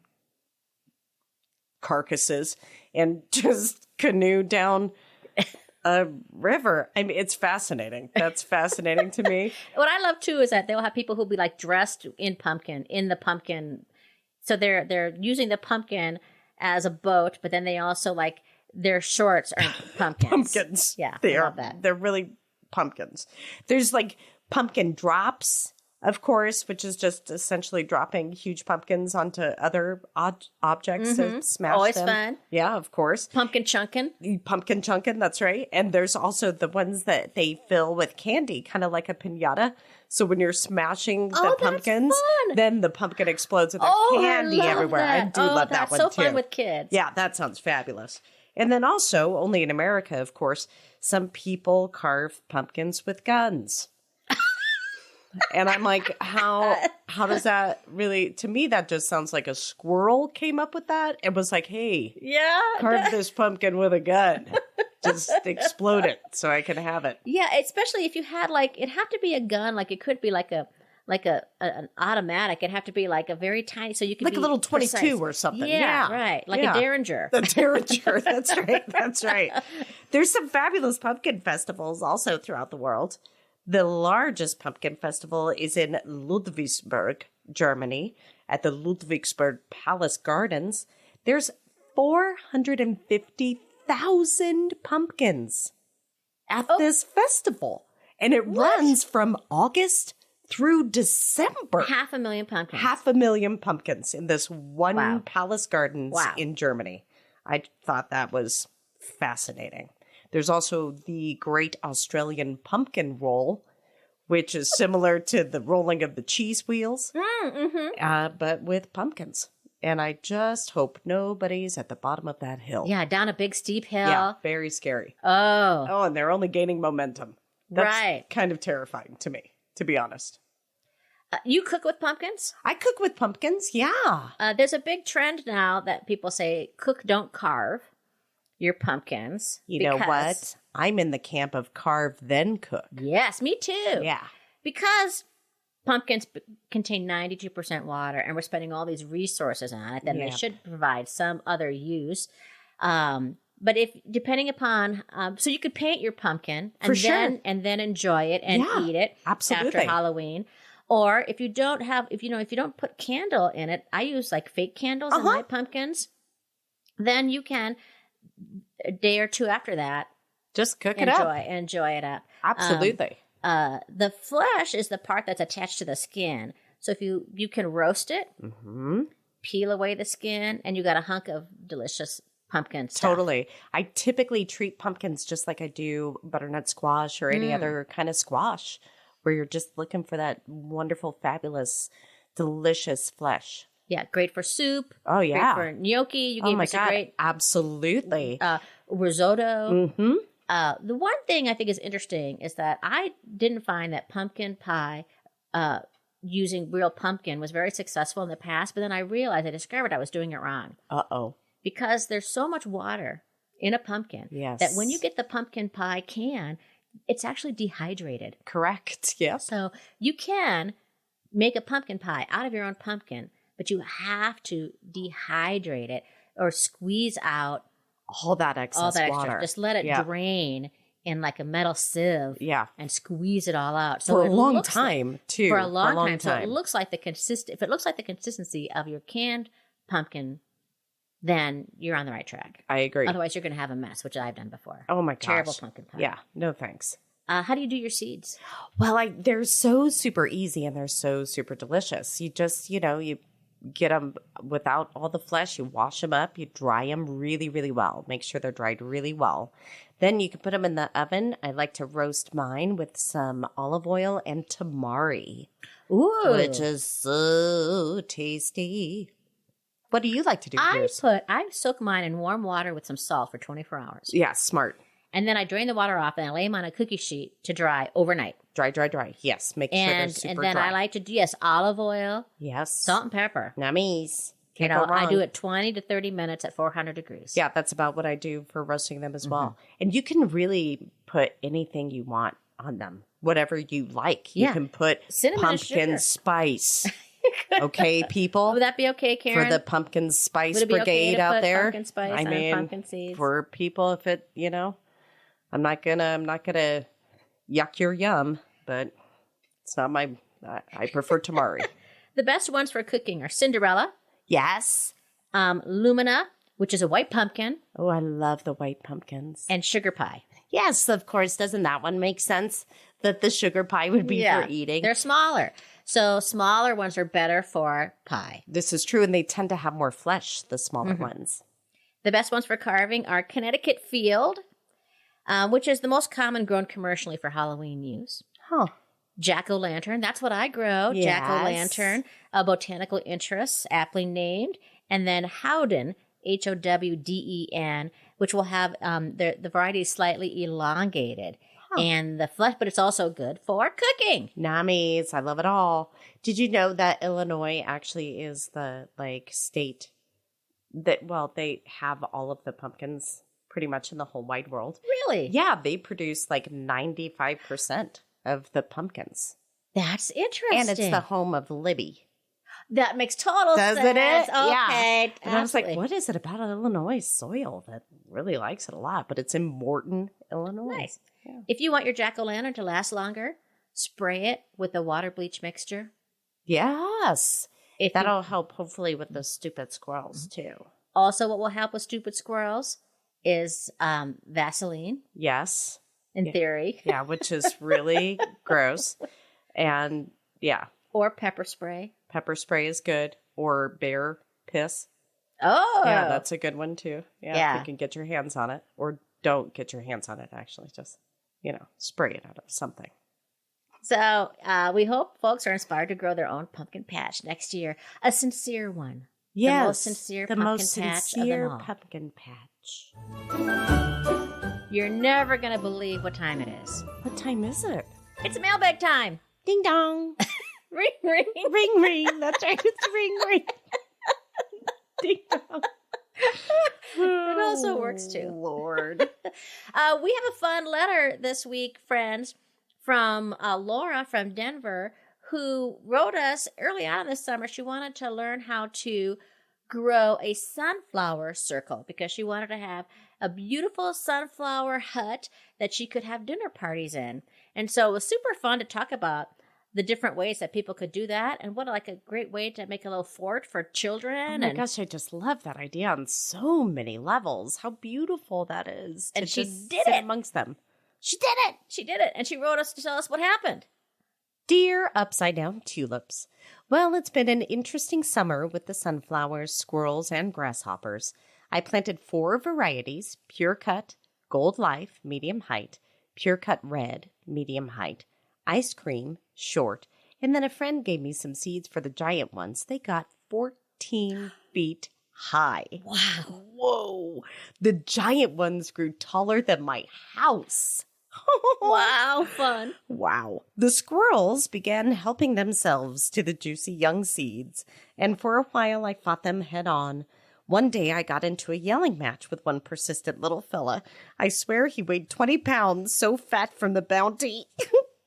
carcasses and just canoe down a river. I mean, it's fascinating. That's fascinating to me. What I love too is that they'll have people who'll be like dressed in the pumpkin. So they're using the pumpkin as a boat, but then they also like their shorts are pumpkins. Pumpkins. Yeah, They I are. love that. They're really pumpkins. There's like pumpkin drops, of course, which is just essentially dropping huge pumpkins onto other objects to smash Always them. fun. Yeah, of course. Pumpkin chunkin'. Pumpkin chunkin', that's right. And there's also the ones that they fill with candy, kind of like a piñata. So when you're smashing the Oh, that's pumpkins, fun. then the pumpkin explodes and there's Oh, candy I love everywhere. I that. do love that that's one so too. fun with kids. Yeah, that sounds fabulous. And then also, only in America, of course, some people carve pumpkins with guns. And I'm like, how does that really, to me, that just sounds like a squirrel came up with that and was like, hey, Yeah. carve this pumpkin with a gun. Just explode it so I can have it. Yeah, especially if you had like it'd have to be a gun, like it could be like an automatic. It'd have to be like a very tiny, so you could Like be a little 22 precise. or something. Yeah, Yeah. right, like Yeah. a Derringer. The Derringer. That's right. That's right. There's some fabulous pumpkin festivals also throughout the world. The largest pumpkin festival is in Ludwigsburg, Germany, at the Ludwigsburg Palace Gardens. There's 450,000 pumpkins at this festival. And it runs from August through December. 500,000 pumpkins. 500,000 pumpkins in this one Wow. Palace Gardens Wow. in Germany. I thought that was fascinating. There's also the Great Australian Pumpkin Roll, which is similar to the rolling of the cheese wheels, but with pumpkins. And I just hope nobody's at the bottom of that hill. Yeah, down a big steep hill. Yeah, very scary. Oh, Oh, and they're only gaining momentum. That's Right. kind of terrifying to me, to be honest. You cook with pumpkins? I cook with pumpkins, yeah. There's a big trend now that people say cook, don't carve your pumpkins. You know because- what? I'm in the camp of carve then cook. Yes, me too. Yeah. Because pumpkins contain 92% water and we're spending all these resources on it, then they Yeah. should provide some other use. But if depending upon, so you could paint your pumpkin and For sure. then enjoy it and Yeah, eat it absolutely. after Halloween. Or if you don't have, if you don't put candle in it, I use like fake candles in my pumpkins. Then you can a day or two after that Just cook it up. enjoy it up. Absolutely. The flesh is the part that's attached to the skin. So if you can roast it, peel away the skin, and you got a hunk of delicious pumpkin stuff. Totally. I typically treat pumpkins just like I do butternut squash or any other kind of squash, where you're just looking for that wonderful, fabulous, delicious flesh. Yeah, great for soup. Oh, yeah. Great for gnocchi. You Oh, gave my us a God. great Absolutely. risotto. Mm-hmm. The one thing I think is interesting is that I didn't find that pumpkin pie using real pumpkin was very successful in the past, but then I discovered I was doing it wrong. Uh-oh. Because there's so much water in a pumpkin Yes. that when you get the pumpkin pie can, it's actually dehydrated. Correct. Yes. So you can make a pumpkin pie out of your own pumpkin, but you have to dehydrate it or squeeze out All that excess all that water. extra. Just let it Yeah. drain in like a metal sieve Yeah. and squeeze it all out. So For a it long looks like- time, too. For a long time. So it looks like if it looks like the consistency of your canned pumpkin, then you're on the right track. I agree. Otherwise, you're going to have a mess, which I've done before. Oh, my gosh. Terrible pumpkin pie. Yeah. No, thanks. How do you do your seeds? Well, they're so super easy and they're so super delicious. You just, you get them without all the flesh. You wash them up. You dry them really, really well. Make sure they're dried really well. Then you can put them in the oven. I like to roast mine with some olive oil and tamari, Ooh. which is so tasty. What do you like to do with I yours? soak mine in warm water with some salt for 24 hours. Yeah, smart. And then I drain the water off and I lay them on a cookie sheet to dry overnight. Dry. Yes, make sure they're super And then dry. I like to do, olive oil, Yes. salt and pepper. Nummies. You Can't know, go I do wrong. it 20 to 30 minutes at 400 degrees. Yeah, that's about what I do for roasting them as well. And you can really put anything you want on them, whatever you like. You Yeah. can put Cinnamon and pumpkin sugar. spice. Okay, people? Would that be okay, Karen? For the pumpkin spice Would it be okay brigade to out put there. pumpkin spice I on mean, pumpkin seeds? for people, if it, I'm not gonna yuck your yum, but it's not my. I prefer tamari. The best ones for cooking are Cinderella, Yes. Lumina, which is a white pumpkin, Oh, I love the white pumpkins. and sugar pie. Yes, of course. Doesn't that one make sense? That the sugar pie would be for eating. They're smaller. So smaller ones are better for pie. This is true, and they tend to have more flesh, the smaller ones. The best ones for carving are Connecticut Field, which is the most common grown commercially for Halloween use. Huh. Jack-o'-lantern, that's what I grow. Yes. Jack-o'-lantern, a botanical interest, aptly named. And then Howden, Howden, which will have the variety is slightly elongated. And the flesh, but it's also good for cooking. Nammies, I love it all. Did you know that Illinois actually is the state that they have all of the pumpkins pretty much in the whole wide world? Really? Yeah, they produce 95% of the pumpkins. That's interesting. And it's the home of Libby. That makes total Doesn't sense. it? Yeah. Okay. And I was like, absolutely. what is it about Illinois soil that really likes it a lot? But it's in Morton, Illinois. Nice. If you want your jack-o'-lantern to last longer, spray it with a water bleach mixture. Yes. If That'll help hopefully with the stupid squirrels too. Also, what will help with stupid squirrels is Vaseline, Yes. in theory, Yeah, which is really gross. And yeah, or pepper spray. pepper spray is good. Or bear piss. Oh, Yeah, that's a good one too. Yeah, Yeah. if you can get your hands on it. Or don't get your hands on it, actually. Just, spray it out of something. So we hope folks are inspired to grow their own pumpkin patch next year. A sincere one. Yes. The most sincere the pumpkin most patch of sincere them all. pumpkin patch. You're never going to believe what time it is. What time is it? It's mailbag time. Ding dong. Ring, ring. Ring ring. That's right. It's ring ring. Ding dong. It also works too. Lord. We have a fun letter this week, friends, from Laura from Denver, who wrote us early on this summer. She wanted to learn how to grow a sunflower circle because she wanted to have a beautiful sunflower hut that she could have dinner parties in. And so it was super fun to talk about the different ways that people could do that and what a great way to make a little fort for children. Oh my gosh, I just love that idea on so many levels. How beautiful that is. And to she just did sit it. amongst them. She did it. She did it. And she wrote us to tell us what happened. Dear Upside Down Tulips, well, it's been an interesting summer with the sunflowers, squirrels, and grasshoppers. I planted 4 varieties: Pure Cut, Gold Life, medium height, Pure Cut Red, medium height, Ice Cream, short, and then a friend gave me some seeds for the giant ones. They got 14 feet high. Wow. Whoa. The giant ones grew taller than my house. Wow, fun. Wow. The squirrels began helping themselves to the juicy young seeds, and for a while I fought them head on. One day I got into a yelling match with one persistent little fella. I swear he weighed 20 pounds, so fat from the bounty.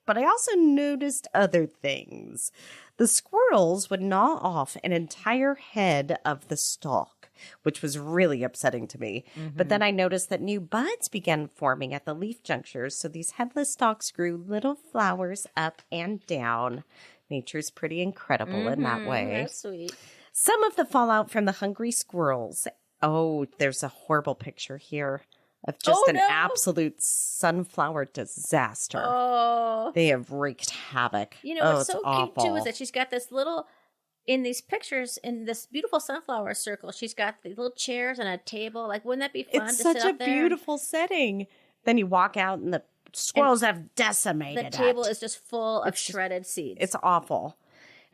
But I also noticed other things. The squirrels would gnaw off an entire head of the stalk, which was really upsetting to me. But then I noticed that new buds began forming at the leaf junctures, so these headless stalks grew little flowers up and down. Nature's pretty incredible in that way. That's sweet. Some of the fallout from the hungry squirrels. Oh, there's a horrible picture here of just Oh, an no. absolute sunflower disaster. Oh. They have wreaked havoc. You know what's it's so awful. cute, too, is that she's got this little, in these pictures, in this beautiful sunflower circle, she's got the little chairs and a table. Wouldn't that be fun It's to such sit a up there? beautiful setting. Then you walk out and the squirrels have decimated The table it. is just full of shredded seeds. It's awful.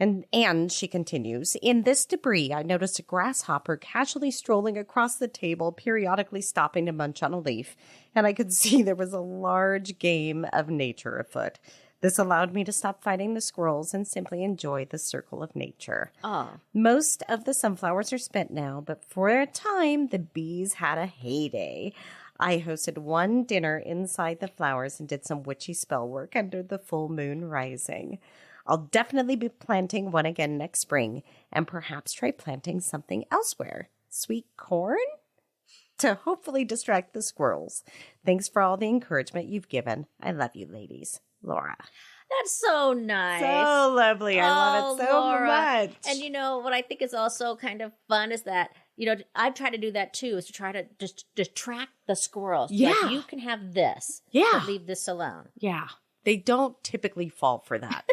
And she continues, in this debris, I noticed a grasshopper casually strolling across the table, periodically stopping to munch on a leaf, and I could see there was a large game of nature afoot. This allowed me to stop fighting the squirrels and simply enjoy the circle of nature. Oh. Most of the sunflowers are spent now, but for a time, the bees had a heyday. I hosted one dinner inside the flowers and did some witchy spell work under the full moon rising. I'll definitely be planting one again next spring and perhaps try planting something elsewhere. Sweet corn? To hopefully distract the squirrels. Thanks for all the encouragement you've given. I love you, ladies. Laura. That's so nice. So lovely. I love it so Laura. much. And you know, what I think is also kind of fun is that, you know, I've tried to do that too, is to try to just distract the squirrels. Yeah. Like, you can have this. Yeah. But leave this alone. Yeah. They don't typically fall for that.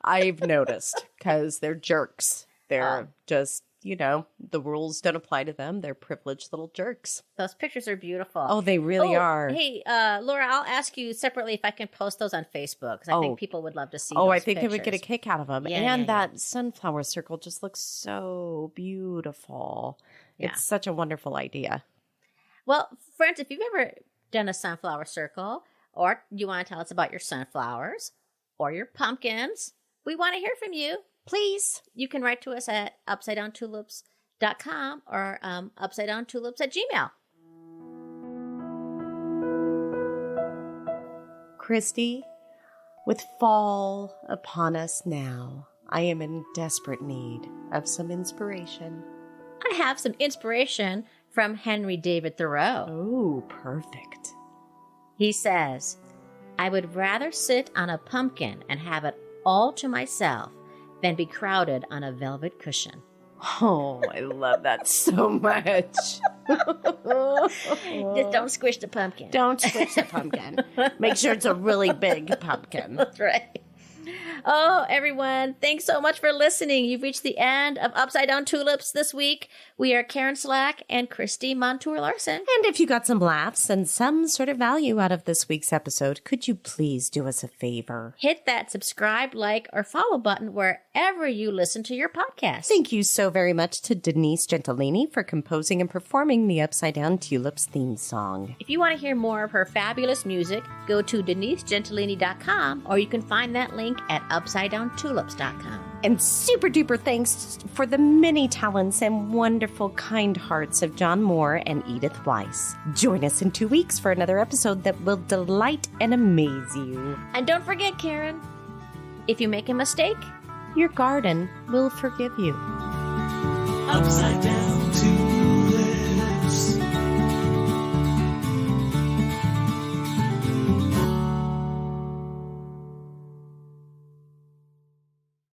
I've noticed, because they're jerks. They're just, you know, the rules don't apply to them. They're privileged little jerks. Those pictures are beautiful. Oh, they really are. Hey, Laura, I'll ask you separately if I can post those on Facebook, because I think people would love to see Oh, those I think they would pictures. get a kick out of them. Yeah, and yeah, that sunflower circle just looks so beautiful. Yeah. It's such a wonderful idea. Well, friends, if you've ever done a sunflower circle, or you want to tell us about your sunflowers or your pumpkins, we want to hear from you. Please, you can write to us at upsidedowntulips.com or upsidedowntulips@gmail.com. Christy, with fall upon us now, I am in desperate need of some inspiration. I have some inspiration from Henry David Thoreau. Oh, perfect. He says, I would rather sit on a pumpkin and have it all to myself than be crowded on a velvet cushion. Oh, I love that so much. Just don't squish the pumpkin. Don't squish the pumpkin. Make sure it's a really big pumpkin. That's right. Oh, everyone, thanks so much for listening. You've reached the end of Upside Down Tulips this week. We are Karen Slack and Christy Montour-Larson. And if you got some laughs and some sort of value out of this week's episode, could you please do us a favor? Hit that subscribe, like, or follow button wherever you listen to your podcast. Thank you so very much to Denise Gentilini for composing and performing the Upside Down Tulips theme song. If you want to hear more of her fabulous music, go to denisegentilini.com, or you can find that link at upsidedowntulips.com. And super duper thanks for the many talents and wonderful kind hearts of John Moore and Edith Weiss. Join us in 2 weeks for another episode that will delight and amaze you. And don't forget, Karen, if you make a mistake, Your garden will forgive you. Upside down to